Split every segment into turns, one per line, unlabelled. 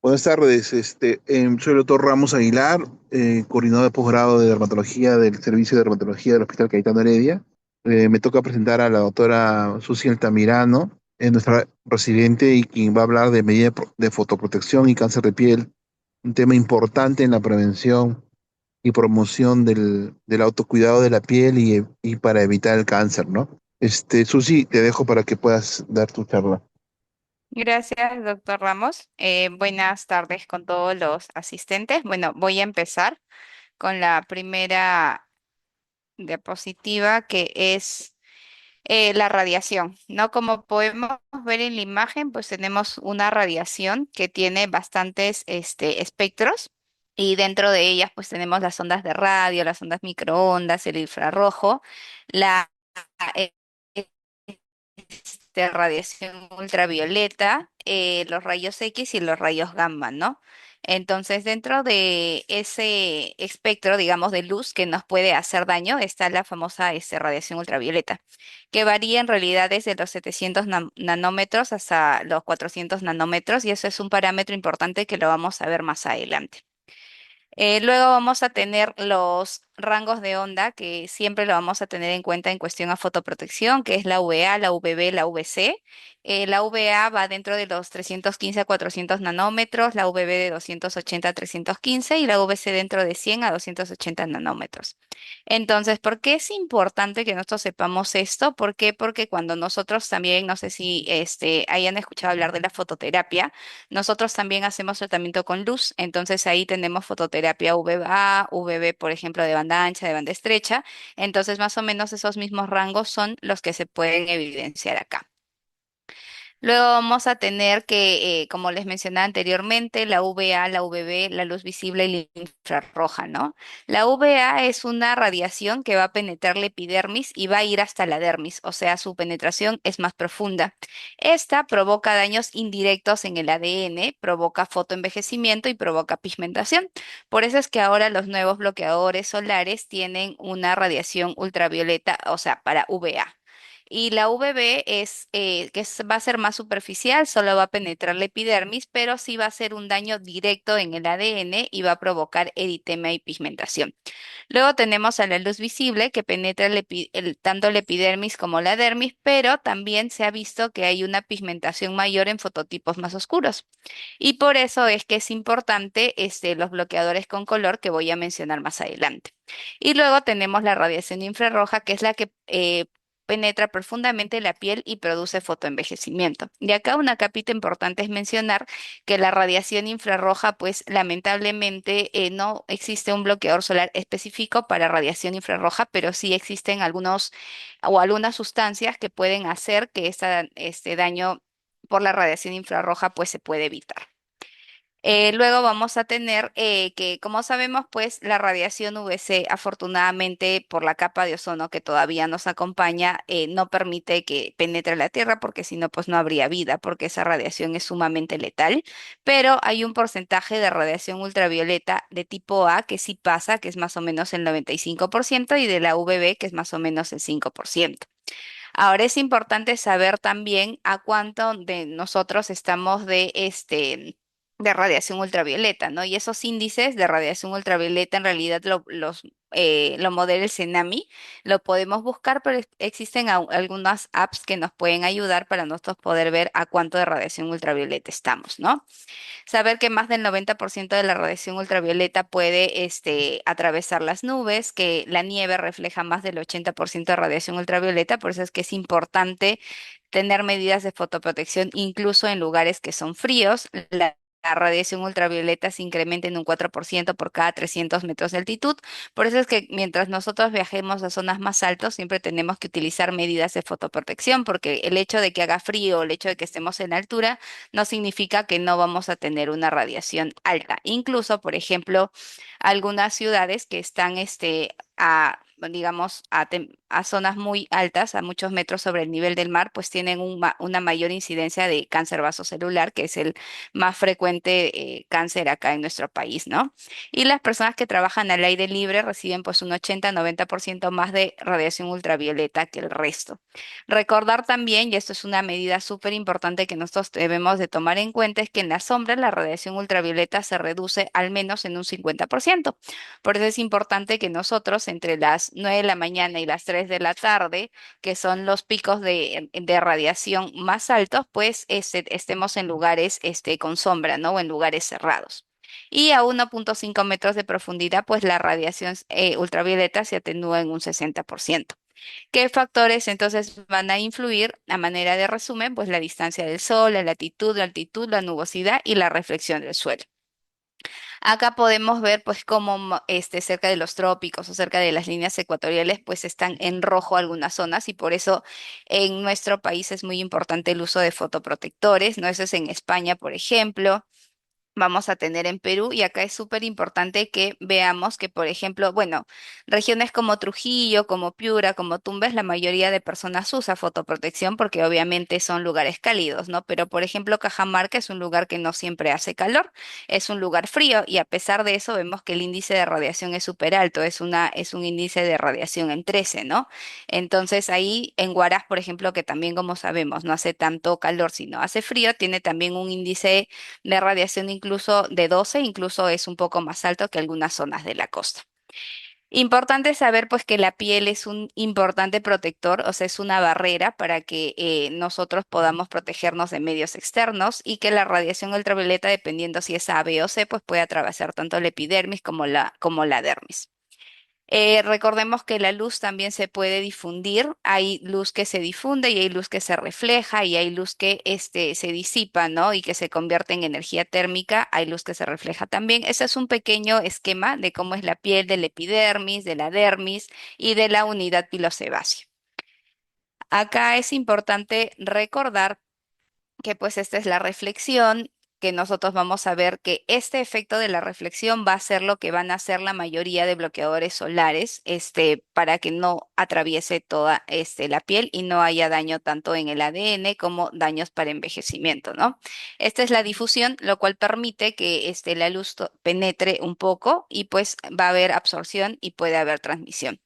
Buenas tardes, soy el doctor Ramos Aguilar, coordinador de posgrado de dermatología del Servicio de Dermatología del Hospital Cayetano Heredia. Me toca presentar a la doctora Susi Altamirano, nuestra residente y quien va a hablar de medidas de fotoprotección y cáncer de piel, un tema importante en la prevención y promoción del autocuidado de la piel y para evitar el cáncer, ¿no? Susi, te dejo para que puedas dar tu charla.
Gracias, doctor Ramos. Buenas tardes con todos los asistentes. Bueno, voy a empezar con la primera diapositiva que es la radiación, ¿no? Como podemos ver en la imagen, pues tenemos una radiación que tiene bastantes espectros y dentro de ellas pues tenemos las ondas de radio, las ondas microondas, el infrarrojo, la radiación ultravioleta, los rayos X y los rayos gamma, ¿no? Entonces, dentro de ese espectro, digamos, de luz que nos puede hacer daño, está la famosa radiación ultravioleta, que varía en realidad desde los 700 nanómetros hasta los 400 nanómetros, y eso es un parámetro importante que lo vamos a ver más adelante. Luego vamos a tener los rangos de onda, que siempre lo vamos a tener en cuenta en cuestión a fotoprotección, que es la UVA, la UVB, la UVC. La UVA va dentro de los 315 a 400 nanómetros, la UVB de 280 a 315 y la UVC dentro de 100 a 280 nanómetros. Entonces, ¿por qué es importante que nosotros sepamos esto? ¿Por qué? Porque cuando nosotros también, no sé si hayan escuchado hablar de la fototerapia, nosotros también hacemos tratamiento con luz, entonces ahí tenemos fototerapia VA, VB, por ejemplo, de banda ancha, de banda estrecha, entonces más o menos esos mismos rangos son los que se pueden evidenciar acá. Luego vamos a tener que, como les mencionaba anteriormente, la UVA, la UVB, la luz visible y la infrarroja, ¿no? La UVA es una radiación que va a penetrar la epidermis y va a ir hasta la dermis, o sea, su penetración es más profunda. Esta provoca daños indirectos en el ADN, provoca fotoenvejecimiento y provoca pigmentación. Por eso es que ahora los nuevos bloqueadores solares tienen una radiación ultravioleta, o sea, para UVA. Y la UVB va a ser más superficial, solo va a penetrar la epidermis, pero sí va a ser un daño directo en el ADN y va a provocar eritema y pigmentación. Luego tenemos a la luz visible que penetra tanto la epidermis como la dermis, pero también se ha visto que hay una pigmentación mayor en fototipos más oscuros. Y por eso es que es importante los bloqueadores con color que voy a mencionar más adelante. Y luego tenemos la radiación infrarroja, que es la que penetra profundamente la piel y produce fotoenvejecimiento. Y acá una capita importante es mencionar que la radiación infrarroja, pues lamentablemente no existe un bloqueador solar específico para radiación infrarroja, pero sí existen algunos o algunas sustancias que pueden hacer que este daño por la radiación infrarroja pues se puede evitar. Luego vamos a tener que, como sabemos, pues la radiación UVC, afortunadamente por la capa de ozono que todavía nos acompaña, no permite que penetre la Tierra, porque si no, pues no habría vida, porque esa radiación es sumamente letal. Pero hay un porcentaje de radiación ultravioleta de tipo A que sí pasa, que es más o menos el 95%, y de la UVB, que es más o menos el 5%. Ahora es importante saber también a cuánto de nosotros estamos de radiación ultravioleta, ¿no? Y esos índices de radiación ultravioleta en realidad lo modela el CENAMI, lo podemos buscar, pero existen algunas apps que nos pueden ayudar para nosotros poder ver a cuánto de radiación ultravioleta estamos, ¿no? Saber que más del 90% de la radiación ultravioleta puede atravesar las nubes, que la nieve refleja más del 80% de radiación ultravioleta, por eso es que es importante tener medidas de fotoprotección incluso en lugares que son fríos. La radiación ultravioleta se incrementa en un 4% por cada 300 metros de altitud. Por eso es que mientras nosotros viajemos a zonas más altas, siempre tenemos que utilizar medidas de fotoprotección, porque el hecho de que haga frío, el hecho de que estemos en altura, no significa que no vamos a tener una radiación alta. Incluso, por ejemplo, algunas ciudades que están digamos, a zonas muy altas, a muchos metros sobre el nivel del mar, pues tienen una mayor incidencia de cáncer vasocelular, que es el más frecuente cáncer acá en nuestro país, ¿no? Y las personas que trabajan al aire libre reciben pues un 80-90% más de radiación ultravioleta que el resto. Recordar también, y esto es una medida súper importante que nosotros debemos de tomar en cuenta, es que en la sombra la radiación ultravioleta se reduce al menos en un 50%. Por eso es importante que nosotros entre las 9 de la mañana y las 3 de la tarde, que son los picos de radiación más altos, pues estemos en lugares con sombra, ¿no? O en lugares cerrados. Y a 1,5 metros de profundidad, pues la radiación ultravioleta se atenúa en un 60%. ¿Qué factores entonces van a influir? A manera de resumen, pues la distancia del sol, la latitud, la altitud, la nubosidad y la reflexión del suelo. Acá podemos ver pues cómo cerca de los trópicos o cerca de las líneas ecuatoriales pues están en rojo algunas zonas y por eso en nuestro país es muy importante el uso de fotoprotectores, ¿no? Eso es en España, por ejemplo. Vamos a tener en Perú y acá es súper importante que veamos que, por ejemplo, bueno, regiones como Trujillo, como Piura, como Tumbes, la mayoría de personas usa fotoprotección porque obviamente son lugares cálidos, ¿no? Pero, por ejemplo, Cajamarca es un lugar que no siempre hace calor, es un lugar frío y a pesar de eso vemos que el índice de radiación es súper alto, es un índice de radiación en 13, ¿no? Entonces ahí en Huaraz, por ejemplo, que también como sabemos no hace tanto calor, sino hace frío, tiene también un índice de radiación incluso de 12, incluso es un poco más alto que algunas zonas de la costa. Importante saber pues que la piel es un importante protector, o sea, es una barrera para que nosotros podamos protegernos de medios externos y que la radiación ultravioleta, dependiendo si es A, B o C, pues puede atravesar tanto la epidermis como la dermis. Recordemos que la luz también se puede difundir. Hay luz que se difunde y hay luz que se refleja y hay luz que se disipa, ¿no? Y que se convierte en energía térmica. Hay luz que se refleja también. Ese es un pequeño esquema de cómo es la piel del epidermis, de la dermis y de la unidad pilosebácea. Acá es importante recordar que pues esta es la reflexión, que nosotros vamos a ver que este efecto de la reflexión va a ser lo que van a hacer la mayoría de bloqueadores solares, para que no atraviese toda la piel y no haya daño tanto en el ADN como daños para envejecimiento, ¿no? Esta es la difusión, lo cual permite que la luz penetre un poco y pues va a haber absorción y puede haber transmisión.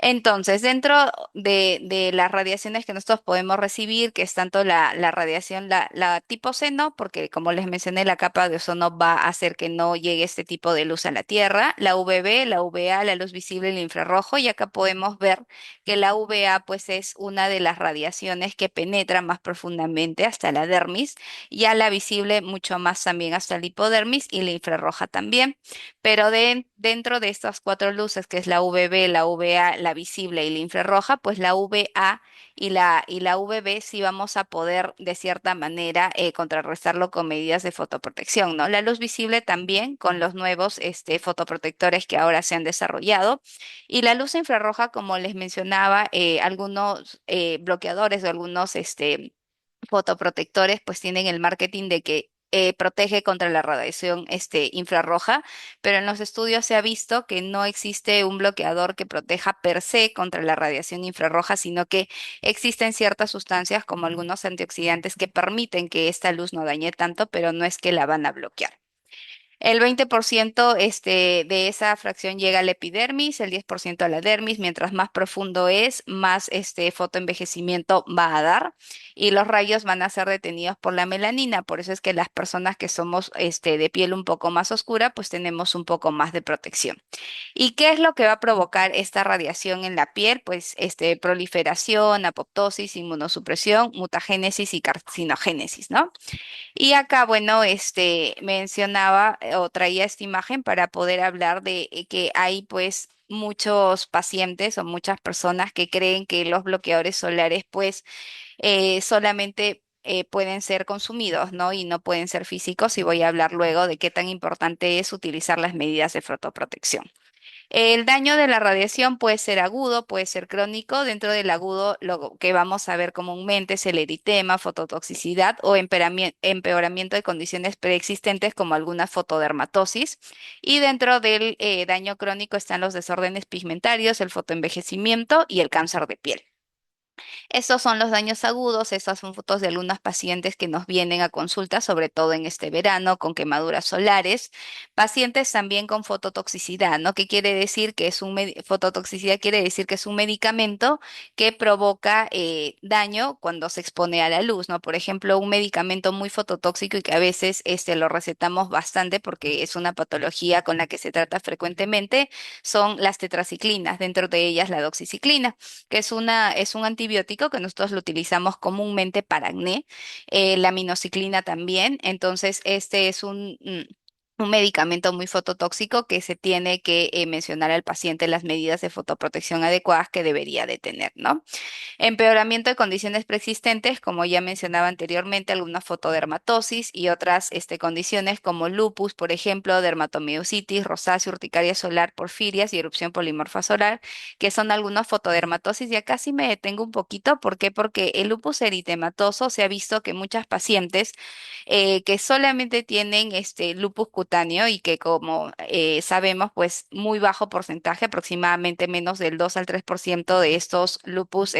Entonces, dentro de las radiaciones que nosotros podemos recibir, que es tanto la radiación, la tipo C, no, porque como les mencioné, la capa de ozono va a hacer que no llegue este tipo de luz a la Tierra, la UVB, la UVA, la luz visible y el infrarrojo, y acá podemos ver que la UVA pues es una de las radiaciones que penetra más profundamente hasta la dermis, ya la visible mucho más también hasta el hipodermis y la infrarroja también. Pero dentro de estas cuatro luces, que es la UVB, la UVA, la visible y la infrarroja, pues la UVA y la UVB sí vamos a poder de cierta manera contrarrestarlo con medidas de fotoprotección, ¿no? La luz visible también con los nuevos fotoprotectores que ahora se han desarrollado. Y la luz infrarroja, como les mencionaba, algunos bloqueadores o algunos fotoprotectores pues tienen el marketing de que protege contra la radiación infrarroja, pero en los estudios se ha visto que no existe un bloqueador que proteja per se contra la radiación infrarroja, sino que existen ciertas sustancias como algunos antioxidantes que permiten que esta luz no dañe tanto, pero no es que la van a bloquear. El 20% de esa fracción llega al epidermis, el 10% a la dermis. Mientras más profundo es, más fotoenvejecimiento va a dar y los rayos van a ser detenidos por la melanina. Por eso es que las personas que somos de piel un poco más oscura, pues tenemos un poco más de protección. ¿Y qué es lo que va a provocar esta radiación en la piel? Pues proliferación, apoptosis, inmunosupresión, mutagénesis y carcinogénesis, ¿no? Y acá, bueno, mencionaba o traía esta imagen para poder hablar de que hay pues muchos pacientes o muchas personas que creen que los bloqueadores solares pues solamente pueden ser consumidos, ¿no? Y no pueden ser físicos y voy a hablar luego de qué tan importante es utilizar las medidas de fotoprotección. El daño de la radiación puede ser agudo, puede ser crónico. Dentro del agudo, lo que vamos a ver comúnmente es el eritema, fototoxicidad o empeoramiento de condiciones preexistentes como alguna fotodermatosis. Y dentro del daño crónico están los desórdenes pigmentarios, el fotoenvejecimiento y el cáncer de piel. Estos son los daños agudos, estas son fotos de algunos pacientes que nos vienen a consulta, sobre todo en este verano, con quemaduras solares. Pacientes también con fototoxicidad, ¿no? ¿Qué quiere decir que es fototoxicidad? Quiere decir que es un medicamento que provoca daño cuando se expone a la luz, ¿no? Por ejemplo, un medicamento muy fototóxico y que a veces lo recetamos bastante porque es una patología con la que se trata frecuentemente, son las tetraciclinas, dentro de ellas la doxiciclina que es un antibiótico que nosotros lo utilizamos comúnmente para acné, la minoxiclina también. Entonces, este es un medicamento muy fototóxico que se tiene que mencionar al paciente las medidas de fotoprotección adecuadas que debería de tener, ¿no? Empeoramiento de condiciones preexistentes, como ya mencionaba anteriormente, alguna fotodermatosis y otras condiciones como lupus, por ejemplo, dermatomiositis, rosácea, urticaria solar, porfirias y erupción polimorfa solar, que son algunas fotodermatosis. Y acá sí me detengo un poquito. ¿Por qué? Porque el lupus eritematoso se ha visto que muchas pacientes que solamente tienen este lupus cutáneo y que como sabemos, pues muy bajo porcentaje, aproximadamente menos del 2 al 3% de estos lupus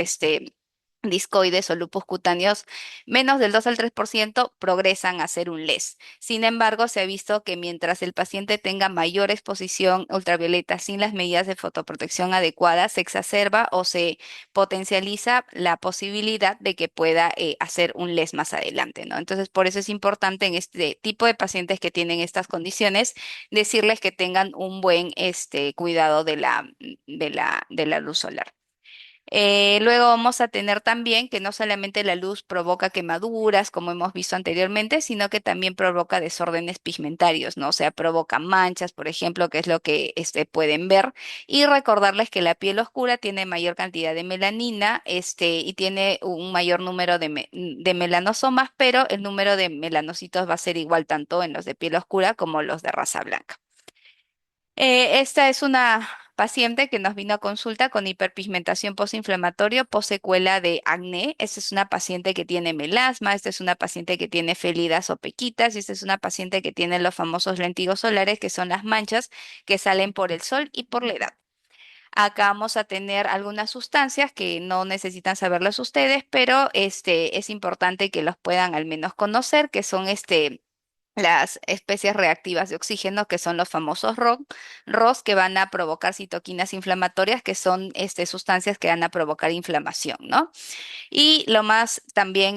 discoides o lupus cutáneos, menos del 2 al 3% progresan a ser un LES. Sin embargo, se ha visto que mientras el paciente tenga mayor exposición ultravioleta sin las medidas de fotoprotección adecuadas, se exacerba o se potencializa la posibilidad de que pueda hacer un LES más adelante, ¿no? Entonces, por eso es importante en este tipo de pacientes que tienen estas condiciones, decirles que tengan un buen cuidado de la luz solar. Luego vamos a tener también que no solamente la luz provoca quemaduras, como hemos visto anteriormente, sino que también provoca desórdenes pigmentarios, ¿no? O sea, provoca manchas, por ejemplo, que es lo que pueden ver. Y recordarles que la piel oscura tiene mayor cantidad de melanina, y tiene un mayor número de melanosomas, pero el número de melanocitos va a ser igual tanto en los de piel oscura como los de raza blanca. Esta es una paciente que nos vino a consulta con hiperpigmentación postinflamatoria postsecuela de acné. Esta es una paciente que tiene melasma, esta es una paciente que tiene felidas o pequitas y esta es una paciente que tiene los famosos lentigos solares, que son las manchas que salen por el sol y por la edad. Acá vamos a tener algunas sustancias que no necesitan saberlas ustedes, pero es importante que los puedan al menos conocer, que son las especies reactivas de oxígeno, que son los famosos ROS, que van a provocar citoquinas inflamatorias, que son sustancias que van a provocar inflamación, ¿no? Y lo más también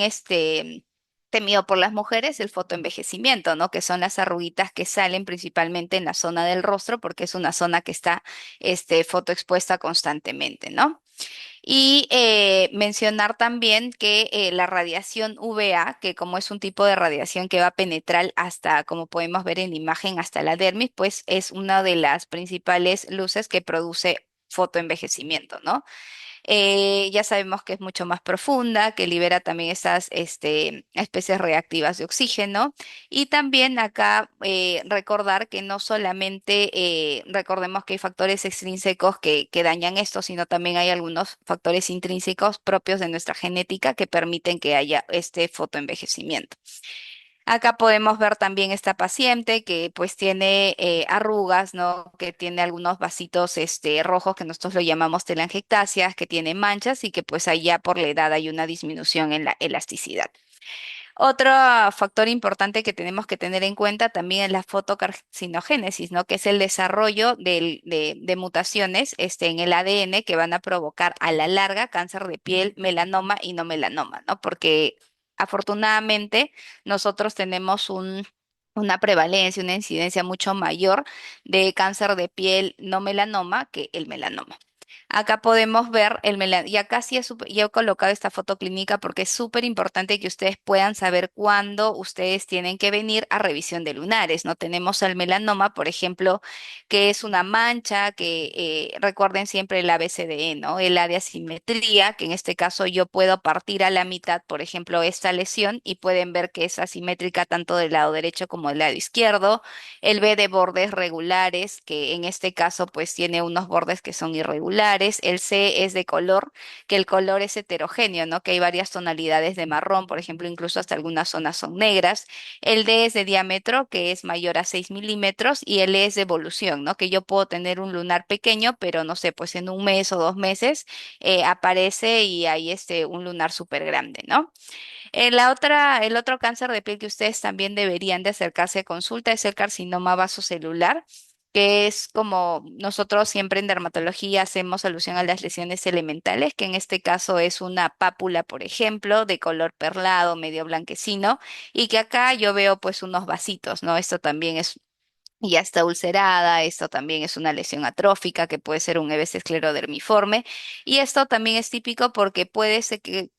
temido por las mujeres, el fotoenvejecimiento, ¿no? Que son las arruguitas que salen principalmente en la zona del rostro, porque es una zona que está fotoexpuesta constantemente, ¿no? Y mencionar también que la radiación UVA, que como es un tipo de radiación que va a penetrar hasta, como podemos ver en la imagen, hasta la dermis, pues es una de las principales luces que produce fotoenvejecimiento, ¿no? Ya sabemos que es mucho más profunda, que libera también esas especies reactivas de oxígeno. Y también acá recordar que no solamente recordemos que hay factores extrínsecos que dañan esto, sino también hay algunos factores intrínsecos propios de nuestra genética que permiten que haya este fotoenvejecimiento. Acá podemos ver también esta paciente que pues tiene arrugas, ¿no? Que tiene algunos vasitos rojos que nosotros lo llamamos telangiectasias, que tiene manchas y que pues allá por la edad hay una disminución en la elasticidad. Otro factor importante que tenemos que tener en cuenta también es la fotocarcinogénesis, ¿no? Que es el desarrollo de mutaciones en el ADN que van a provocar a la larga cáncer de piel, melanoma y no melanoma, ¿no? Porque afortunadamente nosotros tenemos una prevalencia, una incidencia mucho mayor de cáncer de piel no melanoma que el melanoma. Acá podemos ver el melanoma. Y acá sí yo he colocado esta foto clínica porque es súper importante que ustedes puedan saber cuándo ustedes tienen que venir a revisión de lunares, ¿no? Tenemos el melanoma, por ejemplo, que es una mancha que recuerden siempre el ABCDE, ¿no? El área simetría, que en este caso yo puedo partir a la mitad, por ejemplo, esta lesión y pueden ver que es asimétrica tanto del lado derecho como del lado izquierdo. El B de bordes regulares, que en este caso pues tiene unos bordes que son irregulares. El C es de color, que el color es heterogéneo, ¿no? Que hay varias tonalidades de marrón, por ejemplo, incluso hasta algunas zonas son negras. El D es de diámetro, que es mayor a 6 milímetros, y el E es de evolución, ¿no? Que yo puedo tener un lunar pequeño, pero no sé, pues en un mes o 2 meses aparece y hay un lunar súper grande, ¿no? El otro cáncer de piel que ustedes también deberían de acercarse a consulta es el carcinoma vasocelular, que es como nosotros siempre en dermatología hacemos alusión a las lesiones elementales, que en este caso es una pápula, por ejemplo, de color perlado, medio blanquecino, y que acá yo veo pues unos vasitos, ¿no? Esto también es ya está ulcerada, esto también es una lesión atrófica que puede ser un EBC esclerodermiforme y esto también es típico porque puede ser que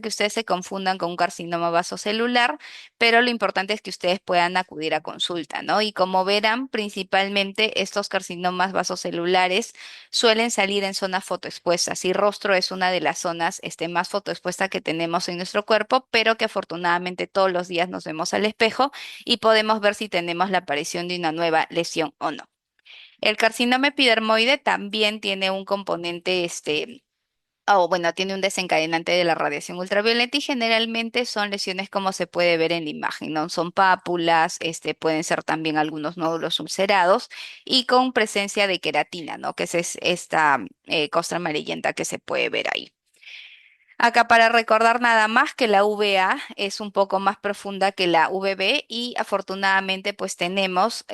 ustedes se confundan con un carcinoma vasocelular, pero lo importante es que ustedes puedan acudir a consulta, ¿no? Y como verán, principalmente estos carcinomas vasocelulares suelen salir en zonas fotoexpuestas y rostro es una de las zonas más fotoexpuesta que tenemos en nuestro cuerpo, pero que afortunadamente todos los días nos vemos al espejo y podemos ver si tenemos la aparición de una nueva lesión o no. El carcinoma epidermoide también tiene un componente, o bueno, tiene un desencadenante de la radiación ultravioleta y generalmente son lesiones como se puede ver en la imagen, ¿no? Son pápulas, pueden ser también algunos nódulos ulcerados y con presencia de queratina, ¿no? Que es esta costra amarillenta que se puede ver ahí. Acá para recordar nada más que la VA es un poco más profunda que la VB y afortunadamente pues tenemos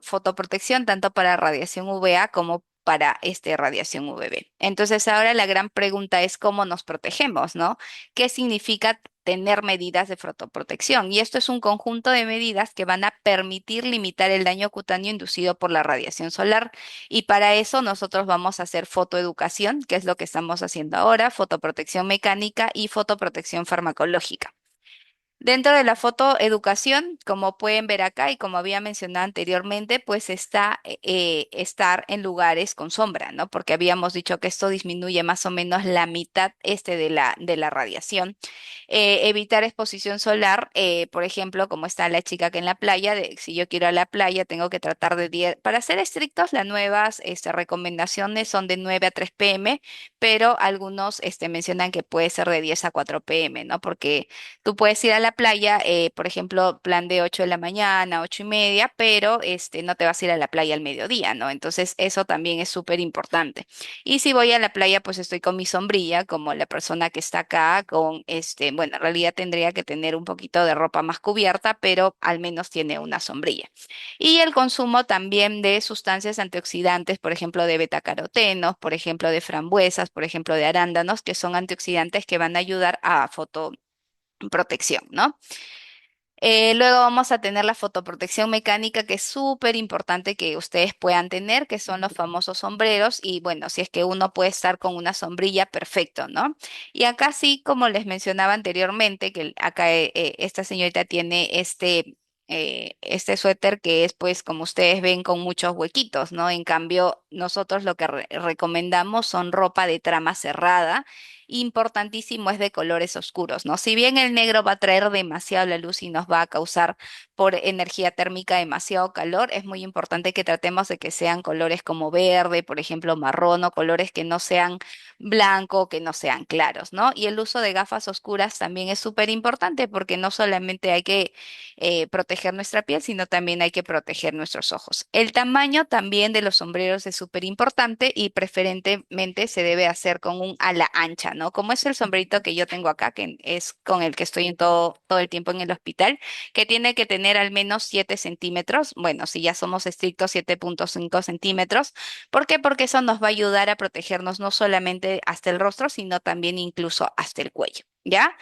fotoprotección tanto para radiación VA como para radiación VB. Entonces ahora la gran pregunta es cómo nos protegemos, ¿no? ¿Qué significa tener medidas de fotoprotección? Y esto es un conjunto de medidas que van a permitir limitar el daño cutáneo inducido por la radiación solar y para eso nosotros vamos a hacer fotoeducación, que es lo que estamos haciendo ahora, fotoprotección mecánica y fotoprotección farmacológica. Dentro de la fotoeducación, como pueden ver acá y como había mencionado anteriormente, pues está estar en lugares con sombra, ¿no? Porque habíamos dicho que esto disminuye más o menos la mitad de la radiación. Evitar exposición solar, por ejemplo, como está la chica que en la playa, si yo quiero ir a la playa, tengo que tratar de 10, para ser estrictos, las nuevas recomendaciones son de 9 a 3 pm, pero algunos mencionan que puede ser de 10 a 4 pm, ¿no? Porque tú puedes ir a la playa, por ejemplo, plan de 8 de la mañana, 8:30, pero no te vas a ir a la playa al mediodía, ¿no? Entonces, eso también es súper importante. Y si voy a la playa, pues estoy con mi sombrilla, como la persona que está acá, con bueno, en realidad tendría que tener un poquito de ropa más cubierta, pero al menos tiene una sombrilla. Y el consumo también de sustancias antioxidantes, por ejemplo, de betacarotenos, por ejemplo, de frambuesas, por ejemplo, de arándanos, que son antioxidantes que van a ayudar a fotoprotección, ¿no? Luego vamos a tener la fotoprotección mecánica, que es súper importante que ustedes puedan tener, que son los famosos sombreros. Y bueno, si es que uno puede estar con una sombrilla, perfecto, ¿no? Y acá sí, como les mencionaba anteriormente, que acá esta señorita tiene este suéter que es, pues, como ustedes ven, con muchos huequitos, ¿no? En cambio, nosotros lo que recomendamos son ropa de trama cerrada. Importantísimo es de colores oscuros, ¿no? Si bien el negro va a traer demasiado la luz y nos va a causar por energía térmica demasiado calor, es muy importante que tratemos de que sean colores como verde, por ejemplo, marrón o colores que no sean blanco, que no sean claros, ¿no? Y el uso de gafas oscuras también es súper importante porque no solamente hay que proteger nuestra piel, sino también hay que proteger nuestros ojos. El tamaño también de los sombreros es súper importante y preferentemente se debe hacer con un ala ancha, ¿no? Como es el sombrerito que yo tengo acá, que es con el que estoy en todo el tiempo en el hospital, que tiene que tener al menos 7 centímetros. Bueno, si ya somos estrictos, 7,5 centímetros. ¿Por qué? Porque eso nos va a ayudar a protegernos no solamente hasta el rostro, sino también incluso hasta el cuello. ¿Ya?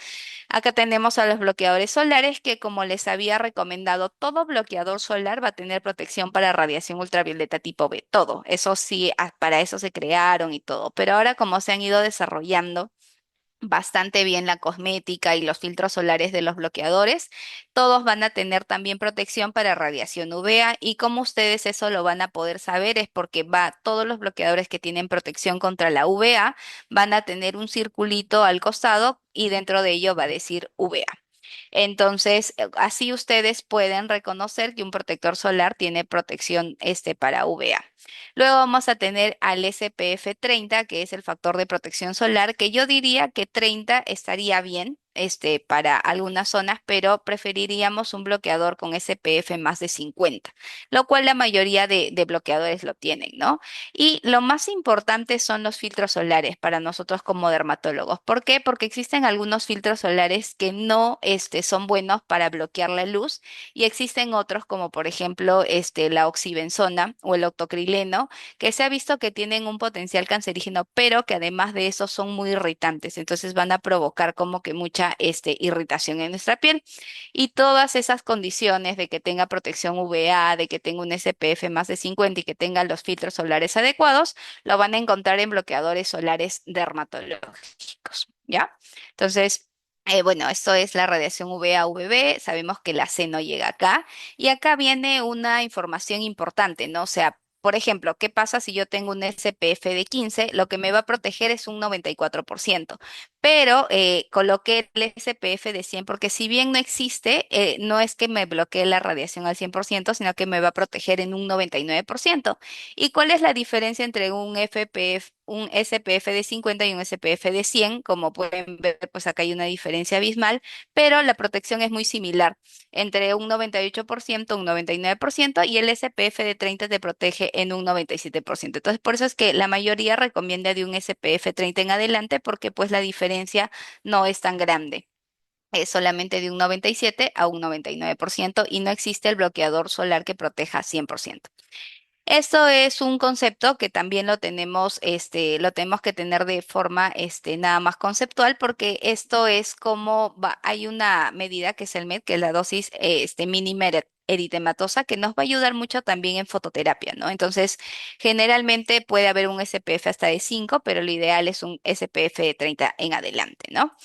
Acá tenemos a los bloqueadores solares que, como les había recomendado, todo bloqueador solar va a tener protección para radiación ultravioleta tipo B, todo. Eso sí, para eso se crearon y todo. Pero ahora como se han ido desarrollando bastante bien la cosmética y los filtros solares de los bloqueadores, todos van a tener también protección para radiación UVA y como ustedes eso lo van a poder saber es porque todos los bloqueadores que tienen protección contra la UVA van a tener un circulito al costado y dentro de ello va a decir UVA. Entonces, así ustedes pueden reconocer que un protector solar tiene protección para UVA. Luego vamos a tener al SPF 30, que es el factor de protección solar, que yo diría que 30 estaría bien, para algunas zonas, pero preferiríamos un bloqueador con SPF más de 50, lo cual la mayoría de bloqueadores lo tienen, ¿no? Y lo más importante son los filtros solares para nosotros como dermatólogos. ¿Por qué? Porque existen algunos filtros solares que no, son buenos para bloquear la luz y existen otros como por ejemplo, la oxibenzona o el octocrileno, que se ha visto que tienen un potencial cancerígeno, pero que además de eso son muy irritantes. Entonces van a provocar como que mucha, irritación en nuestra piel. Y todas esas condiciones de que tenga protección UVA, de que tenga un SPF más de 50 y que tenga los filtros solares adecuados, lo van a encontrar en bloqueadores solares dermatológicos, ¿ya? Entonces, bueno, esto es la radiación UVA, UVB, sabemos que la C no llega acá y acá viene una información importante, ¿no? O sea, por ejemplo, ¿qué pasa si yo tengo un SPF de 15? Lo que me va a proteger es un 94%, pero coloqué el SPF de 100 porque si bien no existe, no es que me bloquee la radiación al 100%, sino que me va a proteger en un 99%. ¿Y cuál es la diferencia entre un SPF de 50 y un SPF de 100? Como pueden ver, pues acá hay una diferencia abismal, pero la protección es muy similar, entre un 98%, un 99% y el SPF de 30 te protege en un 97%. Entonces, por eso es que la mayoría recomienda de un SPF 30 en adelante porque pues la diferencia no es tan grande. Es solamente de un 97 a un 99% y no existe el bloqueador solar que proteja 100%. Esto es un concepto que también lo tenemos que tener de forma, nada más conceptual, porque esto es como hay una medida que es el MED, que es la dosis, mínima eritematosa, que nos va a ayudar mucho también en fototerapia, ¿no? Entonces, generalmente puede haber un SPF hasta de 5, pero lo ideal es un SPF de 30 en adelante, ¿no?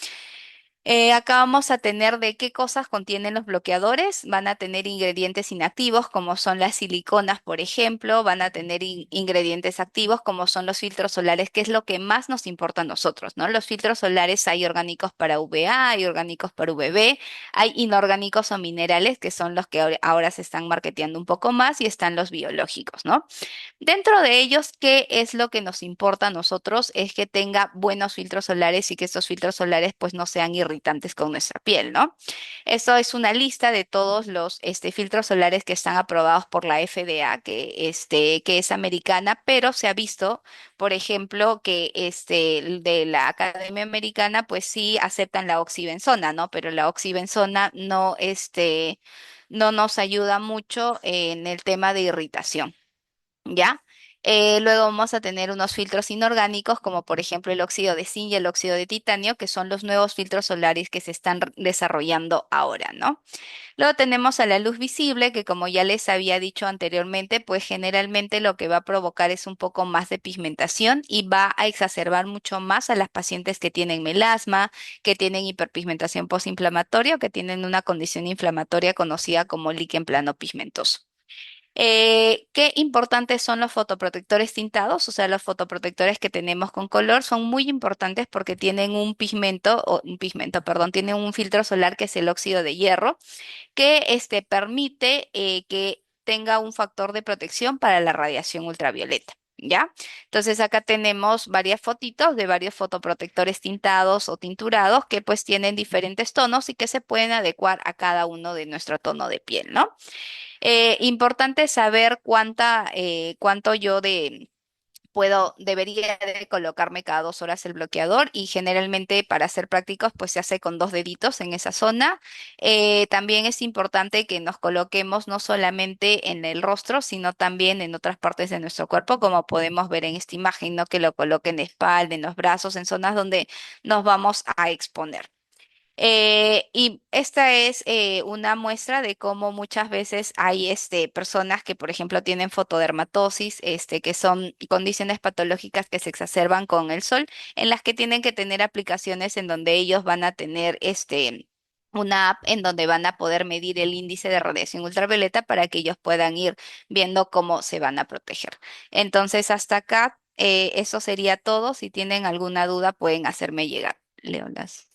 Acá vamos a tener de qué cosas contienen los bloqueadores. Van a tener ingredientes inactivos como son las siliconas, por ejemplo. Van a tener ingredientes activos como son los filtros solares, que es lo que más nos importa a nosotros, ¿no? Los filtros solares hay orgánicos para UVA, hay orgánicos para UVB, hay inorgánicos o minerales, que son los que ahora se están marketeando un poco más, y están los biológicos, ¿no? Dentro de ellos, ¿qué es lo que nos importa a nosotros? Es que tenga buenos filtros solares y que estos filtros solares pues no sean irritantes con nuestra piel, ¿no? Esto es una lista de todos los, filtros solares que están aprobados por la FDA, que es americana, pero se ha visto, por ejemplo, que de la Academia Americana pues sí aceptan la oxibenzona, ¿no? Pero la oxibenzona no, no nos ayuda mucho en el tema de irritación. ¿Ya? Luego vamos a tener unos filtros inorgánicos, como por ejemplo el óxido de zinc y el óxido de titanio, que son los nuevos filtros solares que se están desarrollando ahora, ¿no? Luego tenemos a la luz visible, que como ya les había dicho anteriormente, pues generalmente lo que va a provocar es un poco más de pigmentación y va a exacerbar mucho más a las pacientes que tienen melasma, que tienen hiperpigmentación postinflamatoria o que tienen una condición inflamatoria conocida como líquen plano pigmentoso. Qué importantes son los fotoprotectores tintados, o sea, los fotoprotectores que tenemos con color son muy importantes porque tienen perdón, tienen un filtro solar que es el óxido de hierro, que permite que tenga un factor de protección para la radiación ultravioleta. ¿Ya? Entonces acá tenemos varias fotitos de varios fotoprotectores tintados o tinturados que pues tienen diferentes tonos y que se pueden adecuar a cada uno de nuestro tono de piel, ¿no? Importante saber cuánto debería de colocarme cada 2 horas el bloqueador y generalmente para ser prácticos pues se hace con 2 deditos en esa zona. También es importante que nos coloquemos no solamente en el rostro, sino también en otras partes de nuestro cuerpo, como podemos ver en esta imagen, ¿no? Que lo coloquen en la espalda, en los brazos, en zonas donde nos vamos a exponer. Y esta es una muestra de cómo muchas veces hay personas que, por ejemplo, tienen fotodermatosis, que son condiciones patológicas que se exacerban con el sol, en las que tienen que tener aplicaciones en donde ellos van a tener una app en donde van a poder medir el índice de radiación ultravioleta para que ellos puedan ir viendo cómo se van a proteger. Entonces, hasta acá, eso sería todo. Si tienen alguna duda, pueden hacerme llegar, Leolas.